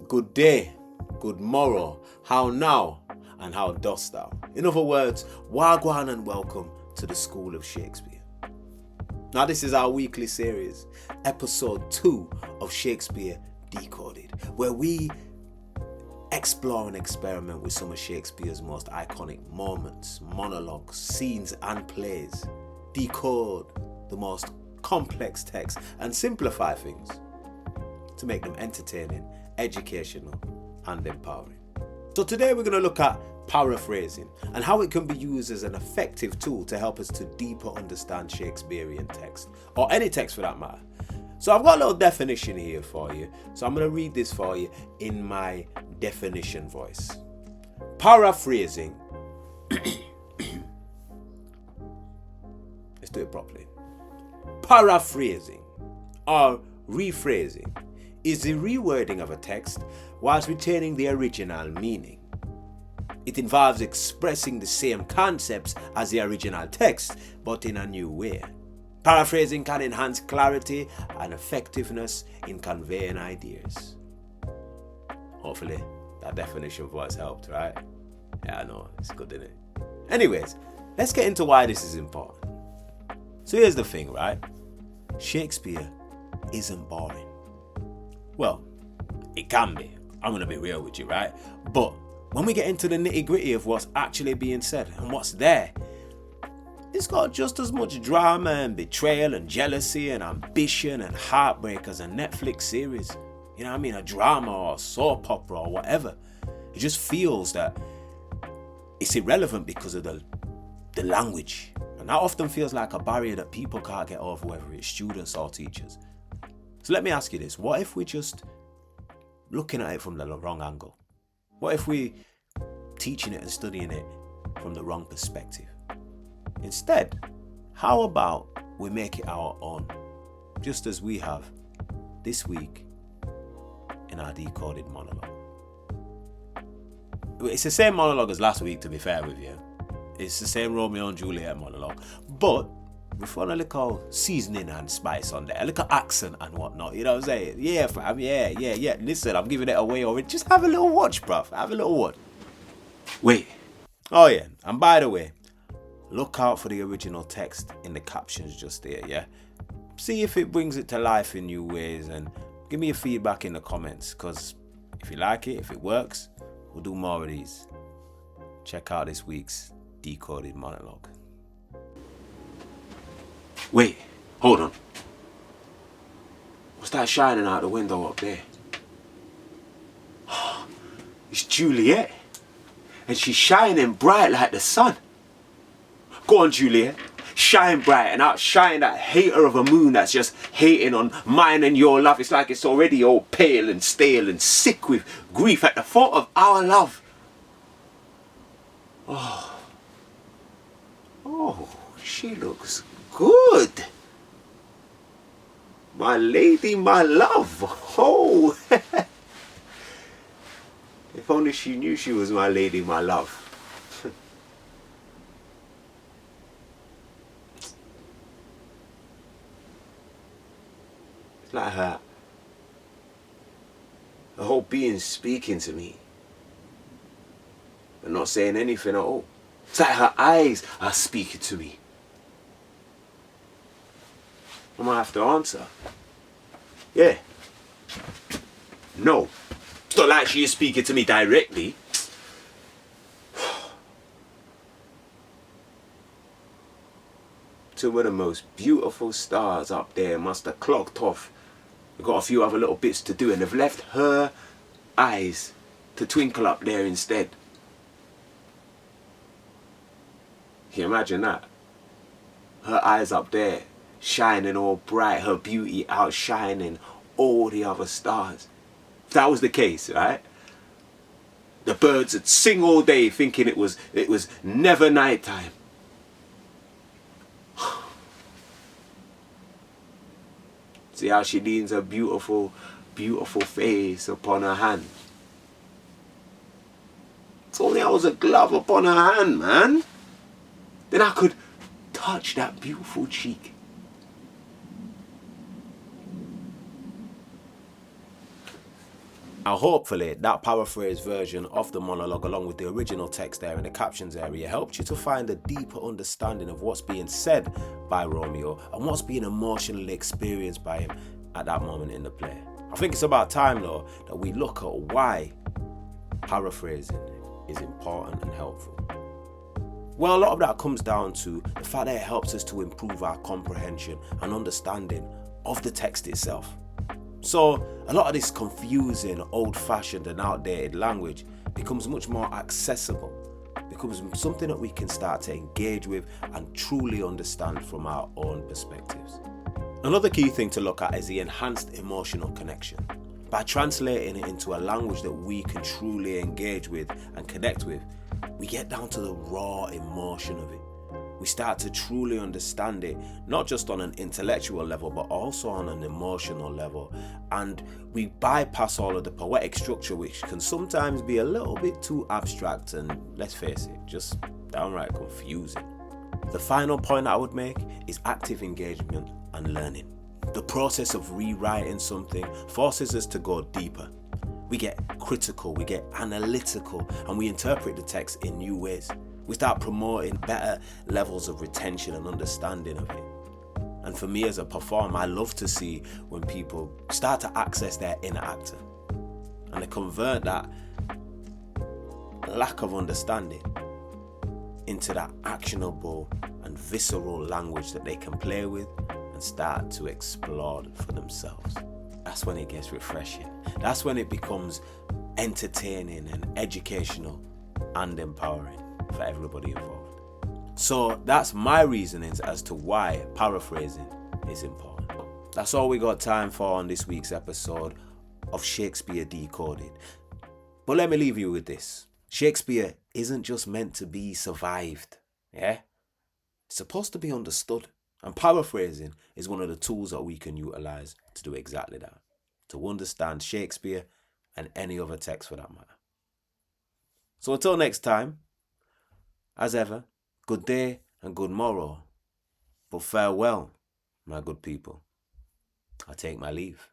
Good day, good morrow, how now, and how dost thou? In other words, wagwan and welcome to the School of Shakespeare. Now this is our weekly series, episode 2 of Shakespeare Decoded, where we explore and experiment with some of Shakespeare's most iconic moments, monologues, scenes and plays, decode the most complex texts and simplify things to make them entertaining, educational and empowering. So today we're going to look at paraphrasing and how it can be used as an effective tool to help us to deeper understand Shakespearean text, or any text for that matter. So I've got a little definition here for you. So I'm going to read this for you in my definition voice. Paraphrasing. Let's do it properly. Paraphrasing or rephrasing is the rewording of a text whilst retaining the original meaning. It involves expressing the same concepts as the original text, but in a new way. Paraphrasing can enhance clarity and effectiveness in conveying ideas. Hopefully that definition voice helped, right? Yeah, I know, it's good, isn't it? Anyways, let's get into why this is important. So here's the thing, right? Shakespeare isn't boring. Well, it can be. I'm going to be real with you, right? But when we get into the nitty-gritty of what's actually being said and what's there, it's got just as much drama and betrayal and jealousy and ambition and heartbreak as a Netflix series. You know what I mean? A drama or a soap opera or whatever. It just feels that it's irrelevant because of the language. And that often feels like a barrier that people can't get over, whether it's students or teachers. So let me ask you this. What if we're just looking at it from the wrong angle? What if we're teaching it and studying it from the wrong perspective? Instead, how about we make it our own, just as we have this week in our decoded monologue. It's the same monologue as last week, to be fair with you. It's the same Romeo and Juliet monologue, but we found a little seasoning and spice on there, a little accent and whatnot, you know what I'm saying? Yeah, fam, yeah. Listen, I'm giving it away already. Just have a little watch, bruv. Have a little watch. Wait. Oh, yeah. And by the way, look out for the original text in the captions just there, yeah? See if it brings it to life in new ways and give me your feedback in the comments, because if you like it, if it works, we'll do more of these. Check out this week's Decoded monologue. Wait, hold on. What's that shining out the window up there? It's Juliet. And she's shining bright like the sun. Go on, Juliet. Shine bright and outshine that hater of a moon that's just hating on mine and your love. It's like it's already all pale and stale and sick with grief at the thought of our love. Oh, she looks good. My lady, my love. Oh. If only she knew she was my lady, my love. It's like her whole being speaking to me, but not saying anything at all. It's like her eyes are speaking to me. I might have to answer. Yeah. No. It's not like she is speaking to me directly. Two of the most beautiful stars up there must have clocked off. We've got a few other little bits to do and they've left her eyes to twinkle up there instead. Can you imagine that? Her eyes up there, shining all bright, her beauty outshining all the other stars. If that was the case, right? The birds would sing all day thinking it was never nighttime. See how she leans her beautiful, beautiful face upon her hand. If only I was a glove upon her hand, man. Then I could touch that beautiful cheek. Now hopefully that paraphrased version of the monologue along with the original text there in the captions area helped you to find a deeper understanding of what's being said by Romeo and what's being emotionally experienced by him at that moment in the play. I think it's about time though that we look at why paraphrasing is important and helpful. Well, a lot of that comes down to the fact that it helps us to improve our comprehension and understanding of the text itself. So a lot of this confusing, old-fashioned and outdated language becomes much more accessible, becomes something that we can start to engage with and truly understand from our own perspectives. Another key thing to look at is the enhanced emotional connection. By translating it into a language that we can truly engage with and connect with, we get down to the raw emotion of it. We start to truly understand it, not just on an intellectual level, but also on an emotional level. And we bypass all of the poetic structure, which can sometimes be a little bit too abstract and, let's face it, just downright confusing. The final point I would make is active engagement and learning. The process of rewriting something forces us to go deeper. We get critical, we get analytical, and we interpret the text in new ways. We start promoting better levels of retention and understanding of it. And for me as a performer, I love to see when people start to access their inner actor and they convert that lack of understanding into that actionable and visceral language that they can play with and start to explore for themselves. That's when it gets refreshing. That's when it becomes entertaining and educational and empowering for everybody involved. So that's my reasonings as to why paraphrasing is important. That's all we got time for on this week's episode of Shakespeare Decoded. But let me leave you with this. Shakespeare isn't just meant to be survived. Yeah? It's supposed to be understood. And paraphrasing is one of the tools that we can utilize to do exactly that. To understand Shakespeare and any other text for that matter. So until next time, as ever, good day and good morrow. But farewell, my good people. I take my leave.